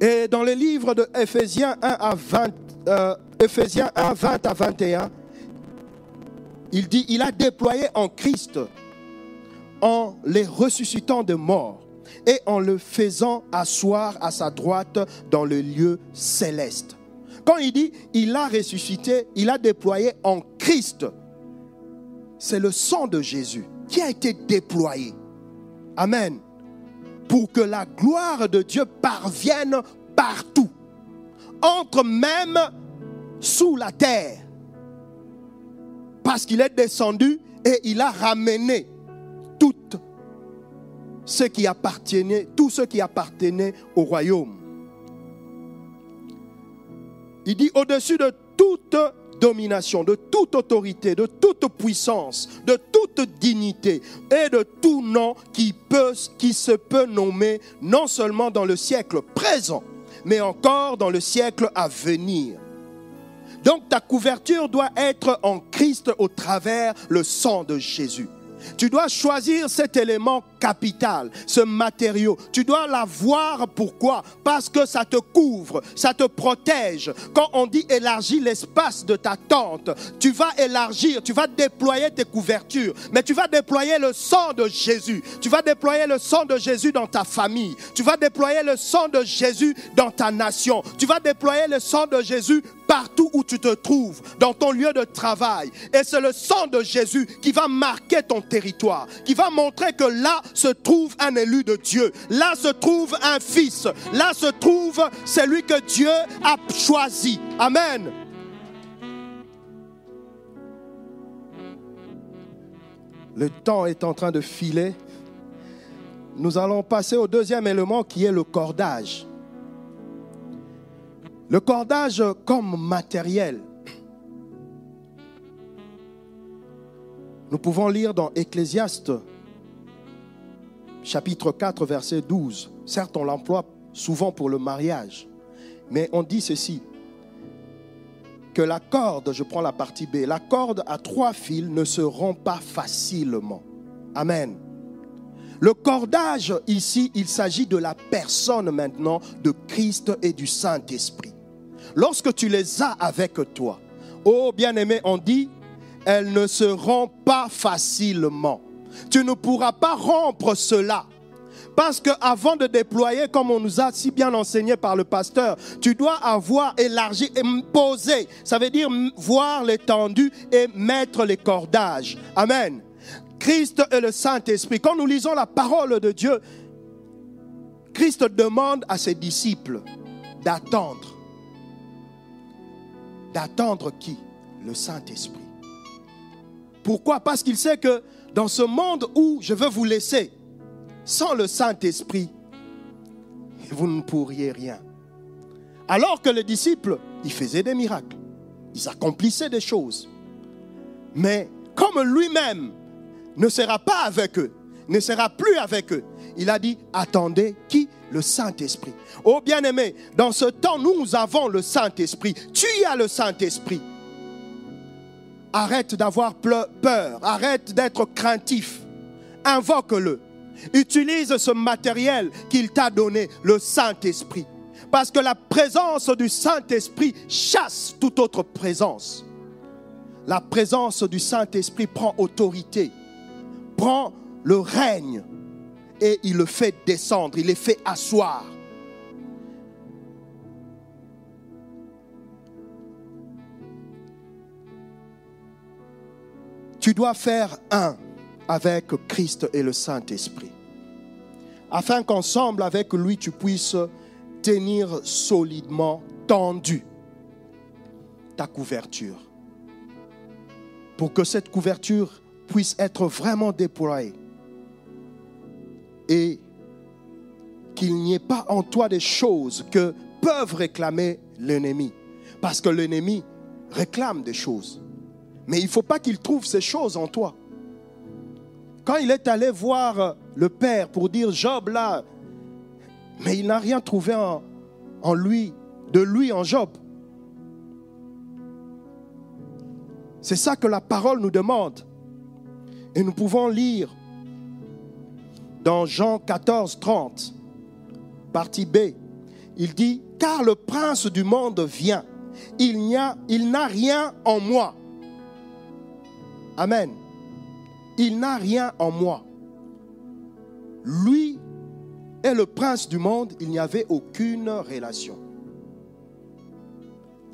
Et dans le livre de Éphésiens 1 à 20 à 21, il dit, il a déployé en Christ, en les ressuscitant de mort et en le faisant asseoir à sa droite dans le lieu céleste. Quand il dit, il a ressuscité, il a déployé en Christ, c'est le sang de Jésus qui a été déployé. Amen. Pour que la gloire de Dieu parvienne partout, entre même sous la terre. Parce qu'il est descendu et il a ramené tout ce qui appartenait au royaume. Il dit au-dessus de toute domination, de toute autorité, de toute puissance, de toute dignité et de tout nom qui se peut nommer non seulement dans le siècle présent, mais encore dans le siècle à venir. Donc ta couverture doit être en Christ au travers le sang de Jésus. Tu dois choisir cet élément capital, ce matériau. Tu dois l'avoir, pourquoi? Parce que ça te couvre, ça te protège. Quand on dit élargir l'espace de ta tente, tu vas élargir, tu vas déployer tes couvertures, mais tu vas déployer le sang de Jésus. Tu vas déployer le sang de Jésus dans ta famille. Tu vas déployer le sang de Jésus dans ta nation. Tu vas déployer le sang de Jésus partout où tu te trouves, dans ton lieu de travail. Et c'est le sang de Jésus qui va marquer ton territoire, qui va montrer que là se trouve un élu de Dieu, là se trouve un fils, là se trouve celui que Dieu a choisi. Amen. Le temps est en train de filer. Nous allons passer au deuxième élément qui est le cordage. Le cordage comme matériel. Nous pouvons lire dans Ecclésiaste, chapitre 4, verset 12. Certes, on l'emploie souvent pour le mariage, mais on dit ceci, que la corde, je prends la partie B, la corde à 3 fils ne se rompt pas facilement. Amen. Le cordage ici, il s'agit de la personne maintenant de Christ et du Saint-Esprit. Lorsque tu les as avec toi, oh bien-aimé, on dit, elles ne se rompent pas facilement. Tu ne pourras pas rompre cela. Parce qu'avant de déployer, comme on nous a si bien enseigné par le pasteur, tu dois avoir élargi et posé. Ça veut dire voir l'étendue et mettre les cordages. Amen. Christ et le Saint-Esprit. Quand nous lisons la parole de Dieu, Christ demande à ses disciples d'attendre. D'attendre qui? Le Saint-Esprit. Pourquoi? Parce qu'il sait que dans ce monde où je veux vous laisser, sans le Saint-Esprit, vous ne pourriez rien. Alors que les disciples, ils faisaient des miracles. Ils accomplissaient des choses. Mais comme lui-même ne sera pas avec eux, ne sera plus avec eux, il a dit, attendez, qui? Le Saint-Esprit. Oh bien-aimé, dans ce temps, nous avons le Saint-Esprit. Tu as le Saint-Esprit. Arrête d'avoir peur, arrête d'être craintif. Invoque-le. Utilise ce matériel qu'il t'a donné, le Saint-Esprit. Parce que la présence du Saint-Esprit chasse toute autre présence. La présence du Saint-Esprit prend autorité, prend le règne et il le fait descendre, il les fait asseoir. Tu dois faire un avec Christ et le Saint-Esprit, afin qu'ensemble avec lui, tu puisses tenir solidement tendu ta couverture, pour que cette couverture puisse être vraiment déployée et qu'il n'y ait pas en toi des choses que peuvent réclamer l'ennemi, parce que l'ennemi réclame des choses, mais il ne faut pas qu'il trouve ces choses en toi. Quand il est allé voir le Père pour dire Job là, mais il n'a rien trouvé en lui, de lui en Job. C'est ça que la parole nous demande. Et nous pouvons lire dans Jean 14, 30, partie B. Il dit, car le prince du monde vient. Il n'a rien en moi. Amen. Il n'a rien en moi. Lui est le prince du monde, il n'y avait aucune relation.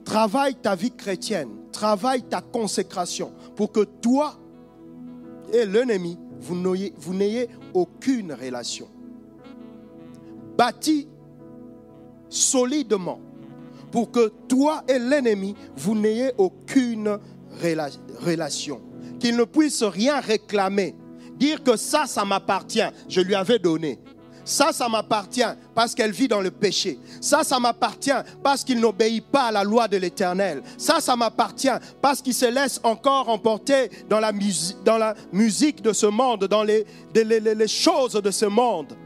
Travaille ta vie chrétienne, travaille ta consécration pour que toi et l'ennemi, vous n'ayez aucune relation. Bâtis solidement pour que toi et l'ennemi, vous n'ayez aucune relation. Qu'il ne puisse rien réclamer. Dire que ça m'appartient, je lui avais donné. Ça m'appartient parce qu'elle vit dans le péché. Ça m'appartient parce qu'il n'obéit pas à la loi de l'Éternel. Ça m'appartient parce qu'il se laisse encore emporter dans la musique de ce monde, dans les choses de ce monde.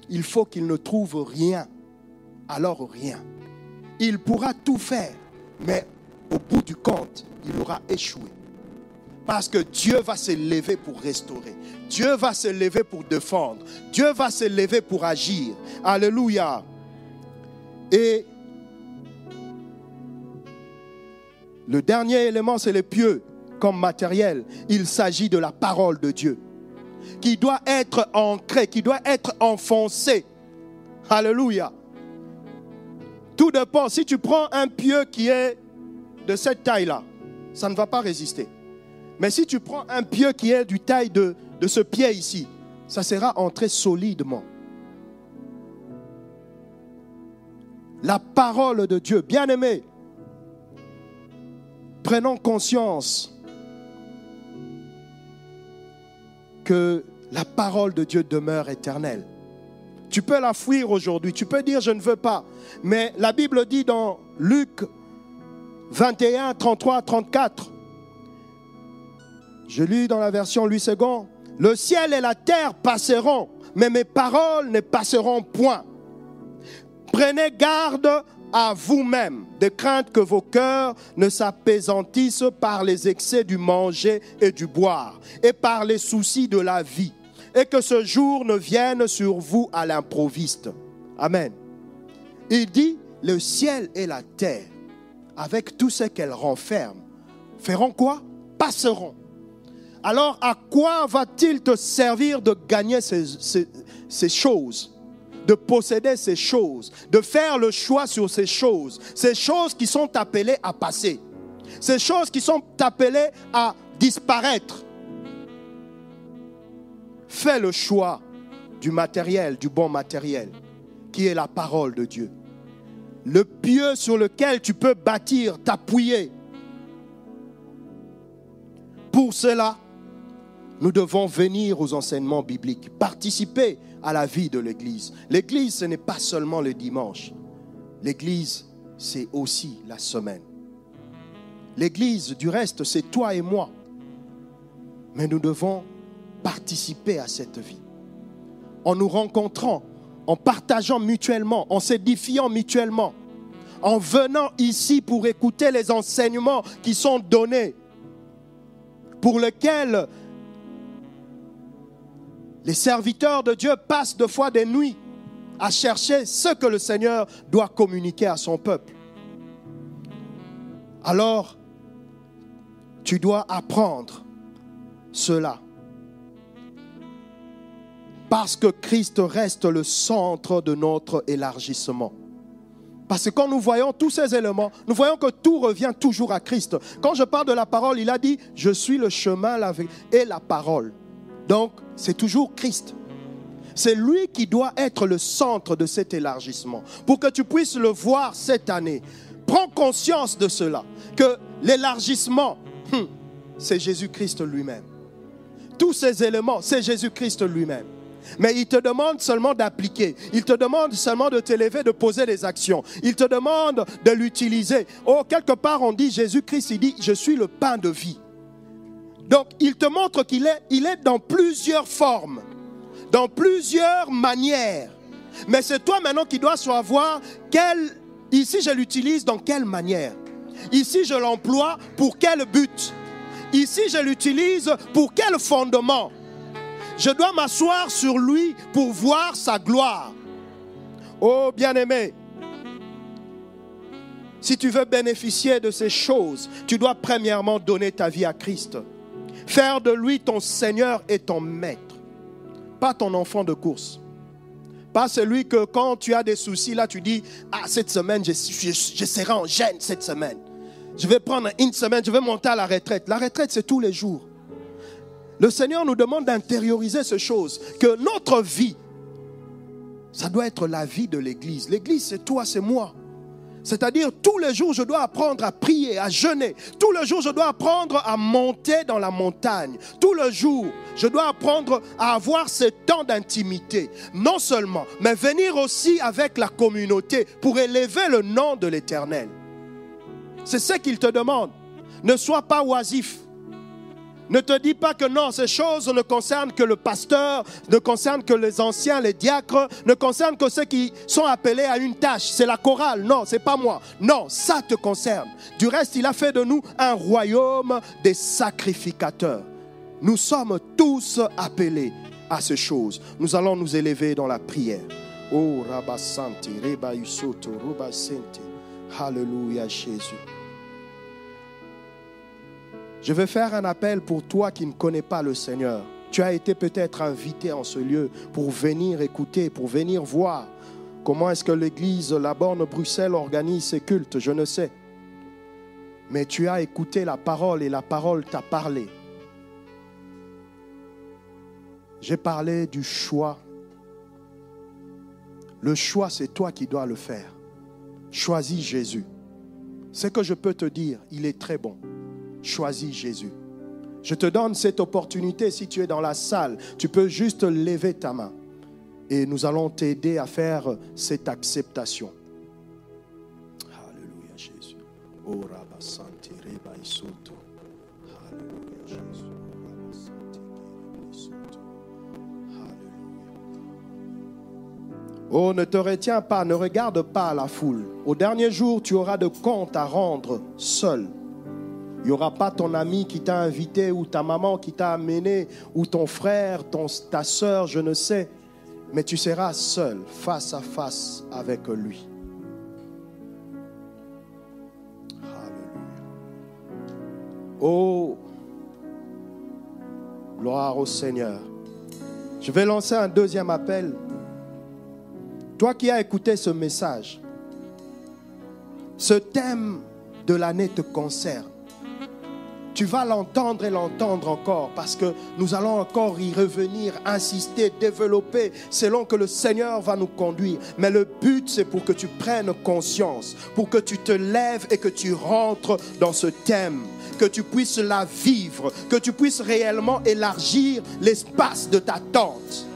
Il faut qu'il ne trouve rien, alors rien. Il pourra tout faire, mais au bout du compte, il aura échoué. Parce que Dieu va se lever pour restaurer. Dieu va se lever pour défendre. Dieu va se lever pour agir. Alléluia. Et le dernier élément, c'est le pieux comme matériel. Il s'agit de la parole de Dieu qui doit être ancrée, qui doit être enfoncée. Alléluia. Tout dépend. Si tu prends un pieu qui est de cette taille-là, ça ne va pas résister. Mais si tu prends un pieu qui est du taille de ce pied ici, ça sera entré solidement. La parole de Dieu, bien-aimés, prenons conscience que la parole de Dieu demeure éternelle. Tu peux la fuir aujourd'hui, tu peux dire je ne veux pas. Mais la Bible dit dans Luc 21, 33, 34, je lis dans la version Louis II, le ciel et la terre passeront, mais mes paroles ne passeront point. Prenez garde à vous-même, de crainte que vos cœurs ne s'apaisantissent par les excès du manger et du boire, et par les soucis de la vie, et que ce jour ne vienne sur vous à l'improviste. Amen. Il dit, le ciel et la terre, avec tout ce qu'elles renferment, feront quoi? Passeront. Alors, à quoi va-t-il te servir de gagner ces choses, de posséder ces choses, de faire le choix sur ces choses qui sont appelées à passer, ces choses qui sont appelées à disparaître? Fais le choix du matériel, du bon matériel, qui est la parole de Dieu. Le pieu sur lequel tu peux bâtir, t'appuyer. Pour cela, nous devons venir aux enseignements bibliques, participer à la vie de l'Église. L'Église, ce n'est pas seulement le dimanche. L'Église, c'est aussi la semaine. L'Église, du reste, c'est toi et moi. Mais nous devons participer à cette vie. En nous rencontrant, en partageant mutuellement, en s'édifiant mutuellement, en venant ici pour écouter les enseignements qui sont donnés, pour lesquels les serviteurs de Dieu passent de fois des nuits à chercher ce que le Seigneur doit communiquer à son peuple. Alors, tu dois apprendre cela. Parce que Christ reste le centre de notre élargissement. Parce que quand nous voyons tous ces éléments, nous voyons que tout revient toujours à Christ. Quand je parle de la parole, il a dit « Je suis le chemin, la vérité et la parole ». Donc, c'est toujours Christ. C'est lui qui doit être le centre de cet élargissement. Pour que tu puisses le voir cette année, prends conscience de cela. Que l'élargissement, c'est Jésus-Christ lui-même. Tous ces éléments, c'est Jésus-Christ lui-même. Mais il te demande seulement d'appliquer. Il te demande seulement de t'élever, de poser des actions. Il te demande de l'utiliser. Oh, quelque part on dit, Jésus-Christ, il dit, je suis le pain de vie. Donc, il te montre qu'il est dans plusieurs formes, dans plusieurs manières. Mais c'est toi maintenant qui dois savoir ici je l'utilise dans quelle manière. Ici je l'emploie pour quel but. Ici je l'utilise pour quel fondement. Je dois m'asseoir sur lui pour voir sa gloire. Oh bien-aimé, si tu veux bénéficier de ces choses, tu dois premièrement donner ta vie à Christ. Faire de lui ton Seigneur et ton Maître. Pas ton enfant de course. Pas celui que quand tu as des soucis, là tu dis, ah cette semaine je serai en gêne cette semaine. Je vais prendre une semaine, je vais monter à la retraite. La retraite c'est tous les jours. Le Seigneur nous demande d'intérioriser ces choses. Que notre vie, ça doit être la vie de l'Église. L'Église c'est toi, c'est moi. C'est-à-dire, tous les jours, je dois apprendre à prier, à jeûner. Tous les jours, je dois apprendre à monter dans la montagne. Tous les jours, je dois apprendre à avoir ce temps d'intimité. Non seulement, mais venir aussi avec la communauté pour élever le nom de l'Éternel. C'est ce qu'il te demande. Ne sois pas oisif. Ne te dis pas que non, ces choses ne concernent que le pasteur, ne concernent que les anciens, les diacres, ne concernent que ceux qui sont appelés à une tâche. C'est la chorale. Non, c'est pas moi. Non, ça te concerne. Du reste, il a fait de nous un royaume des sacrificateurs. Nous sommes tous appelés à ces choses. Nous allons nous élever dans la prière. Oh, Rabba Santi, Reba Yusoto, Ruba Sente. Alléluia, Jésus. Je vais faire un appel pour toi qui ne connais pas le Seigneur. Tu as été peut-être invité en ce lieu pour venir écouter, pour venir voir comment est-ce que l'église La Borne Bruxelles organise ses cultes, je ne sais. Mais tu as écouté la parole et la parole t'a parlé. J'ai parlé du choix. Le choix, c'est toi qui dois le faire. Choisis Jésus. Ce que je peux te dire, il est très bon. Choisis Jésus. Je te donne cette opportunité. Si tu es dans la salle, tu peux juste lever ta main et nous allons t'aider à faire cette acceptation. Alléluia, Jésus. Oh, Rabba Santi, Reba Isoto. Alléluia, Jésus. Rabba Santi, Reba Isoto. Alléluia. Oh, ne te retiens pas, ne regarde pas la foule. Au dernier jour, tu auras de comptes à rendre seul. Il n'y aura pas ton ami qui t'a invité ou ta maman qui t'a amené ou ton frère, ta soeur, je ne sais. Mais tu seras seul, face à face avec lui. Alléluia. Oh, gloire au Seigneur. Je vais lancer un deuxième appel. Toi qui as écouté ce message, ce thème de l'année te concerne. Tu vas l'entendre et l'entendre encore parce que nous allons encore y revenir, insister, développer selon que le Seigneur va nous conduire. Mais le but, c'est pour que tu prennes conscience, pour que tu te lèves et que tu rentres dans ce thème, que tu puisses la vivre, que tu puisses réellement élargir l'espace de ta tente.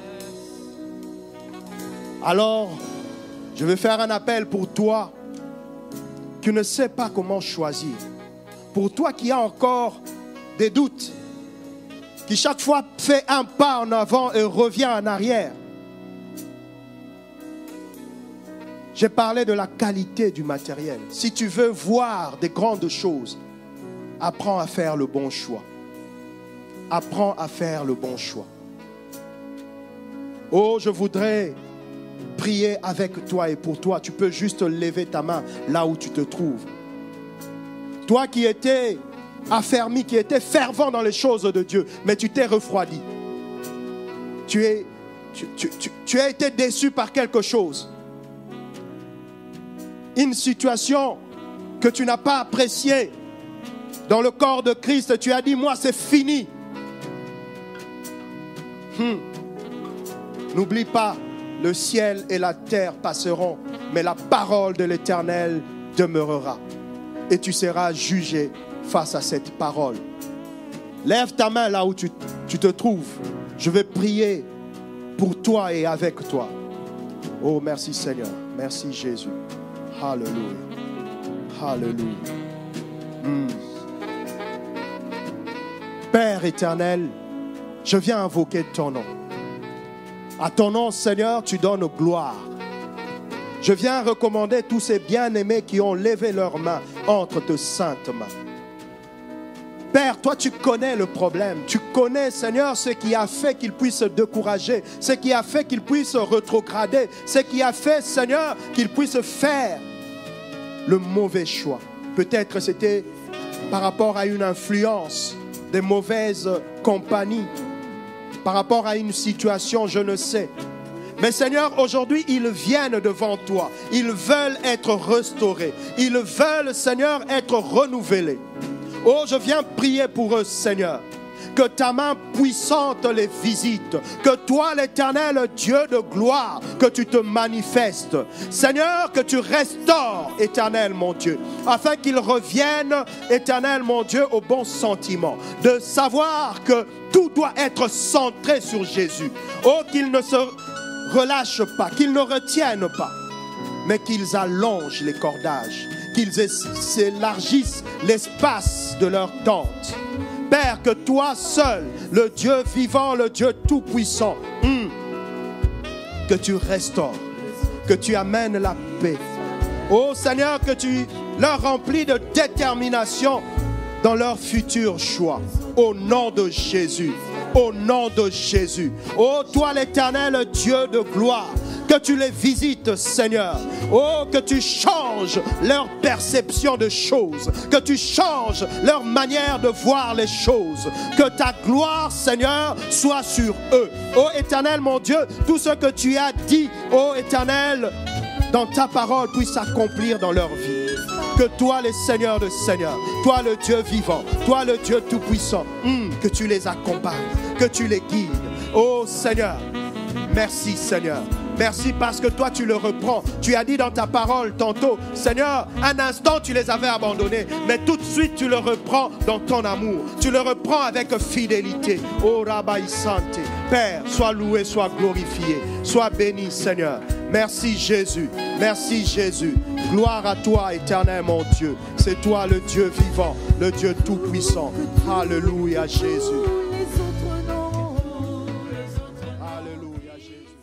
Alors, je vais faire un appel pour toi qui ne sais pas comment choisir. Pour toi qui as encore des doutes, qui chaque fois fait un pas en avant et revient en arrière. J'ai parlé de la qualité du matériel. Si tu veux voir des grandes choses, apprends à faire le bon choix. Apprends à faire le bon choix. Oh, je voudrais prier avec toi et pour toi. Tu peux juste lever ta main là où tu te trouves. Toi qui étais affermi, qui étais fervent dans les choses de Dieu, mais tu t'es refroidi. Tu as été déçu par quelque chose. Une situation que tu n'as pas appréciée dans le corps de Christ. Tu as dit, moi c'est fini. N'oublie pas, le ciel et la terre passeront, mais la parole de l'Éternel demeurera. Et tu seras jugé face à cette parole. Lève ta main là où tu te trouves. Je vais prier pour toi et avec toi. Oh, merci Seigneur. Merci Jésus. Alléluia. Alléluia. Père éternel, je viens invoquer ton nom. À ton nom, Seigneur, tu donnes gloire. Je viens recommander tous ces bien-aimés qui ont levé leurs mains entre tes saintes mains. Père, toi tu connais le problème. Tu connais, Seigneur, ce qui a fait qu'ils puissent se décourager, ce qui a fait qu'ils puissent rétrograder, ce qui a fait, Seigneur, qu'ils puissent faire le mauvais choix. Peut-être c'était par rapport à une influence, des mauvaises compagnies, par rapport à une situation, je ne sais. Mais Seigneur, aujourd'hui, ils viennent devant toi. Ils veulent être restaurés. Ils veulent, Seigneur, être renouvelés. Oh, je viens prier pour eux, Seigneur. Que ta main puissante les visite. Que toi, l'Éternel Dieu de gloire, que tu te manifestes. Seigneur, que tu restaures, Éternel mon Dieu, afin qu'ils reviennent, Éternel mon Dieu, au bon sentiment. De savoir que tout doit être centré sur Jésus. Oh, qu'ils ne se relâchent pas, qu'ils ne retiennent pas, mais qu'ils allongent les cordages, qu'ils s'élargissent l'espace de leur tente. Père, que toi seul, le Dieu vivant, le Dieu tout-puissant, que tu restaures, que tu amènes la paix. Oh Seigneur, que tu leur remplis de détermination dans leur futur choix. Au nom de Jésus. Au nom de Jésus. Oh toi l'Éternel Dieu de gloire, que tu les visites, Seigneur. Oh, que tu changes leur perception de choses, que tu changes leur manière de voir les choses, que ta gloire, Seigneur, soit sur eux. Oh Éternel, mon Dieu, tout ce que tu as dit, oh Éternel, dans ta parole puisse s'accomplir dans leur vie. Que toi, le Seigneur de Seigneurs, toi le Dieu vivant, toi le Dieu tout-puissant, que tu les accompagnes, que tu les guides. Oh Seigneur, merci Seigneur. Merci parce que toi tu le reprends. Tu as dit dans ta parole tantôt, Seigneur, un instant tu les avais abandonnés, mais tout de suite tu le reprends dans ton amour. Tu le reprends avec fidélité. Oh Rabbi Santé, Père, sois loué, sois glorifié, sois béni Seigneur. Merci Jésus, merci Jésus. Gloire à toi éternel mon Dieu. C'est toi le Dieu vivant, le Dieu tout-puissant. Alléluia Jésus. Alléluia Jésus.